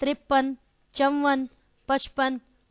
53, 54, 55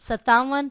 57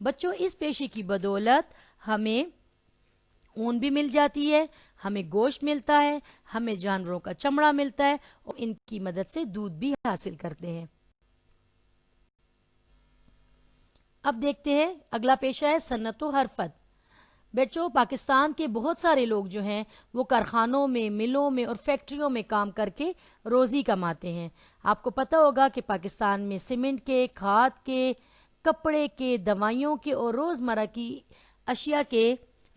بچوں اس پیشے کی بدولت ہمیں اون بھی مل جاتی ہے، ہمیں گوشت ملتا ہے، ہمیں جانوروں کا چمڑا ملتا ہے اور ان کی مدد سے دودھ بھی حاصل کرتے ہیں۔ اب دیکھتے ہیں اگلا پیشہ ہے صنعت و حرفت۔ بچوں پاکستان کے بہت سارے لوگ جو ہیں وہ کارخانوں میں، ملوں میں اور فیکٹریوں میں کام کر کے روزی کماتے ہیں۔ آپ کو پتہ ہوگا کہ پاکستان میں سیمنٹ کے، کھاد کے، کپڑے کے، دوائیوں کے اور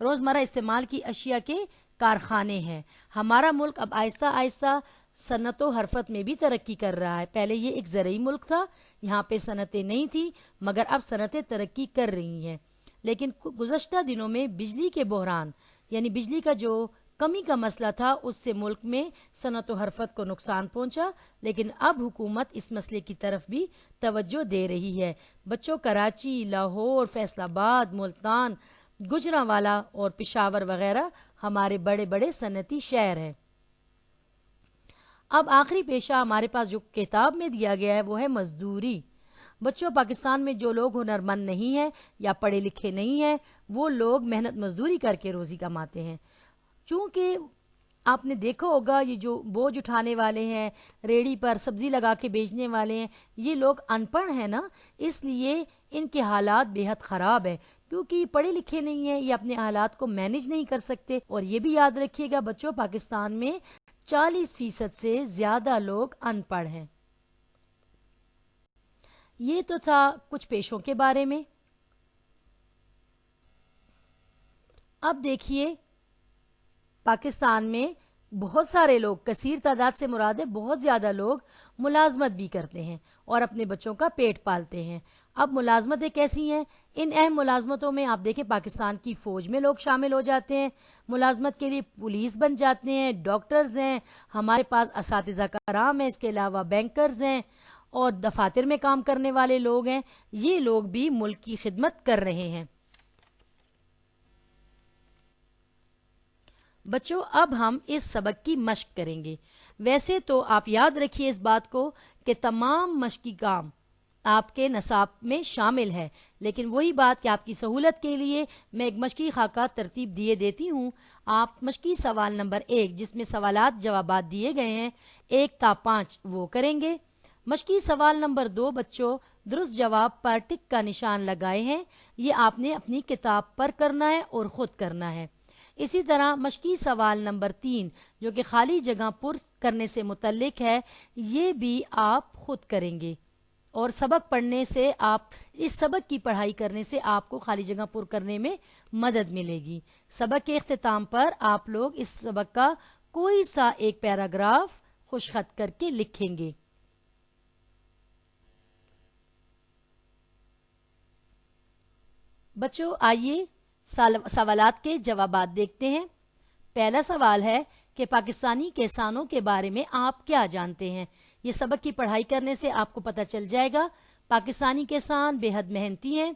روزمرہ استعمال کی اشیاء کے کارخانے ہیں۔ ہمارا ملک اب آہستہ آہستہ صنعت و حرفت میں بھی ترقی کر رہا ہے۔ پہلے یہ ایک زرعی ملک تھا، یہاں پہ صنعتیں نہیں تھی، مگر اب صنعتیں ترقی کر رہی ہیں۔ لیکن گزشتہ دنوں میں بجلی کے بحران یعنی بجلی کا جو کمی کا مسئلہ تھا، اس سے ملک میں صنعت و حرفت کو نقصان پہنچا، لیکن اب حکومت اس مسئلے کی طرف بھی توجہ دے رہی ہے۔ بچوں کراچی، لاہور، فیصل آباد، ملتان، گجرانوالہ اور پشاور وغیرہ ہمارے بڑے بڑے صنعتی شہر ہیں۔ اب آخری پیشہ ہمارے پاس جو کتاب میں دیا گیا ہے وہ ہے مزدوری۔ بچوں پاکستان میں جو لوگ ہنرمند نہیں ہیں یا پڑھے لکھے نہیں ہیں، وہ لوگ محنت مزدوری کر کے روزی کماتے ہیں۔ چونکہ آپ نے دیکھا ہوگا یہ جو بوجھ اٹھانے والے ہیں، ریڑھی پر سبزی لگا کے بیچنے والے ہیں، یہ لوگ ان پڑھ ہیں نا، اس لیے ان کے حالات بے حد خراب ہے، کیونکہ یہ پڑھے لکھے نہیں ہیں، یہ اپنے حالات کو مینج نہیں کر سکتے۔ اور یہ بھی یاد رکھیے گا بچوں پاکستان میں 40% سے زیادہ لوگ ان پڑھ ہیں۔ یہ تو تھا کچھ پیشوں کے بارے میں۔ اب دیکھیے پاکستان میں بہت سارے لوگ، کثیر تعداد سے مراد ہے بہت زیادہ لوگ ملازمت بھی کرتے ہیں اور اپنے بچوں کا پیٹ پالتے ہیں۔ اب ملازمتیں کیسی ہیں؟ ان اہم ملازمتوں میں آپ دیکھیں پاکستان کی فوج میں لوگ شامل ہو جاتے ہیں، ملازمت کے لیے پولیس بن جاتے ہیں، ڈاکٹرز ہیں، ہمارے پاس اساتذہ کرام ہیں، اس کے علاوہ بینکرز ہیں اور دفاتر میں کام کرنے والے لوگ ہیں۔ یہ لوگ بھی ملک کی خدمت کر رہے ہیں۔ بچوں اب ہم اس سبق کی مشق کریں گے۔ ویسے تو آپ یاد رکھیے اس بات کو کہ تمام مشقی کام آپ کے نصاب میں شامل ہے، لیکن وہی بات کہ آپ کی سہولت کے لیے میں ایک مشقی خاکہ ترتیب دیتی ہوں۔ آپ مشقی سوال نمبر 1 جس میں سوالات جوابات دیے گئے ہیں 1 تا 5 وہ کریں گے۔ مشقی سوال نمبر 2 بچوں درست جواب پر ٹک کا نشان لگائے ہیں، یہ آپ نے اپنی کتاب پر کرنا ہے اور خود کرنا ہے۔ اسی طرح مشقی سوال نمبر 3 جو کہ خالی جگہ پر کرنے سے متعلق ہے، یہ بھی آپ خود کریں گے اور سبق پڑھنے سے اس سبق کی پڑھائی کرنے سے آپ کو خالی جگہ پر کرنے میں مدد ملے گی۔ سبق کے اختتام پر آپ لوگ اس سبق کا کوئی سا ایک پیراگراف خوش خط کر کے لکھیں گے۔ بچوں آئیے سوالات کے جوابات دیکھتے ہیں۔ پہلا سوال ہے کہ پاکستانی کسانوں کے بارے میں آپ کیا جانتے ہیں؟ یہ سبق کی پڑھائی کرنے سے آپ کو پتہ چل جائے گا۔ پاکستانی کسان بے حد محنتی ہیں۔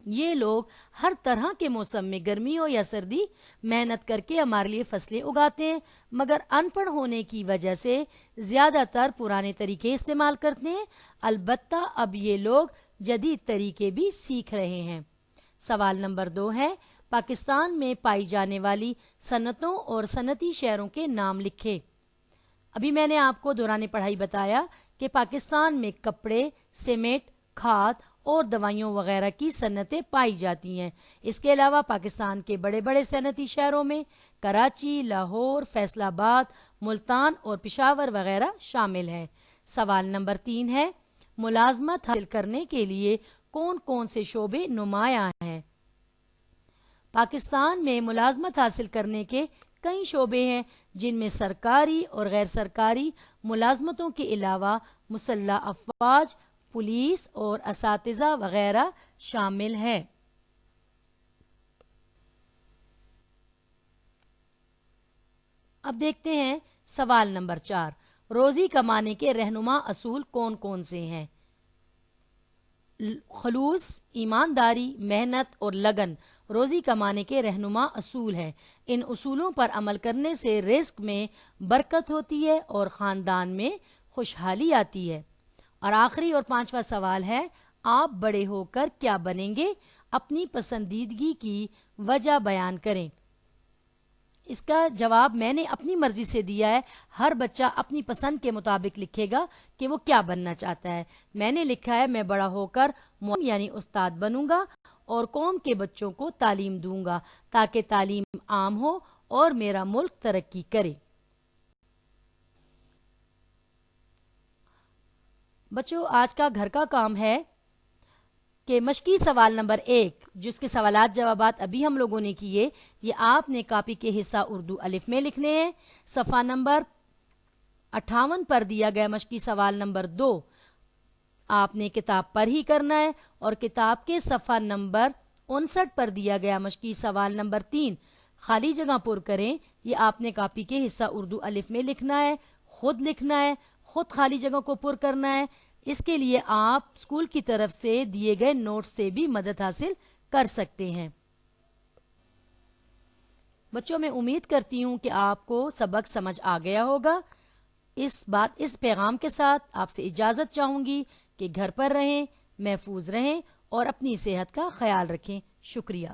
یہ لوگ ہر طرح کے موسم میں گرمی ہو یا سردی محنت کر کے ہمارے لیے فصلیں اگاتے ہیں، مگر ان پڑھ ہونے کی وجہ سے زیادہ تر پرانے طریقے استعمال کرتے ہیں۔ البتہ اب یہ لوگ جدید طریقے بھی سیکھ رہے ہیں۔ سوال نمبر 2 ہے پاکستان میں پائی جانے والی صنعتوں اور صنعتی شہروں کے نام لکھے۔ ابھی میں نے آپ کو دوران پڑھائی بتایا کہ پاکستان میں کپڑے، سیمنٹ، کھاد اور دوائیوں وغیرہ کی صنعتیں پائی جاتی ہیں۔ اس کے علاوہ پاکستان کے بڑے بڑے صنعتی شہروں میں کراچی، لاہور، فیصل آباد، ملتان اور پشاور وغیرہ شامل ہیں۔ سوال نمبر 3 ہے ملازمت حاصل کرنے کے لیے کون کون سے شعبے نمایاں ہیں؟ پاکستان میں ملازمت حاصل کرنے کے کئی شعبے ہیں، جن میں سرکاری اور غیر سرکاری ملازمتوں کے علاوہ مسلح افواج، پولیس اور اساتذہ وغیرہ شامل ہیں۔ اب دیکھتے ہیں سوال نمبر 4 روزی کمانے کے رہنما اصول کون کون سے ہیں؟ خلوص، ایمانداری، محنت اور لگن روزی کمانے کے رہنما اصول ہیں۔ ان اصولوں پر عمل کرنے سے رزق میں برکت ہوتی ہے اور خاندان میں خوشحالی آتی ہے۔ اور آخری اور 5واں سوال ہے آپ بڑے ہو کر کیا بنیں گے؟ اپنی پسندیدگی کی وجہ بیان کریں۔ اس کا جواب میں نے اپنی مرضی سے دیا ہے۔ ہر بچہ اپنی پسند کے مطابق لکھے گا کہ وہ کیا بننا چاہتا ہے۔ میں نے لکھا ہے میں بڑا ہو کر معلم یعنی استاد بنوں گا اور قوم کے بچوں کو تعلیم دوں گا تاکہ تعلیم عام ہو اور میرا ملک ترقی کرے۔ بچوں، آج کا گھر کا کام ہے کہ مشقی سوال نمبر 1 جس کے سوالات جوابات ابھی ہم لوگوں نے کیے، یہ آپ نے کاپی کے حصہ اردو الف میں لکھنے ہیں۔ صفحہ نمبر 58 پر دیا گیا مشقی سوال نمبر 2 آپ نے کتاب پر ہی کرنا ہے، اور کتاب کے صفحہ نمبر 59 پر دیا گیا مشقی سوال نمبر 3 خالی جگہ پر کریں۔ یہ آپ نے کاپی کے حصہ اردو الف میں لکھنا ہے، خود لکھنا ہے، خود خالی جگہ کو پر کرنا ہے۔ اس کے لیے آپ اسکول کی طرف سے دیے گئے نوٹ سے بھی مدد حاصل کر سکتے ہیں۔ بچوں، میں امید کرتی ہوں کہ آپ کو سبق سمجھ آ گیا ہوگا۔ اس پیغام کے ساتھ آپ سے اجازت چاہوں گی کہ گھر پر رہیں، محفوظ رہیں اور اپنی صحت کا خیال رکھیں۔ شکریہ۔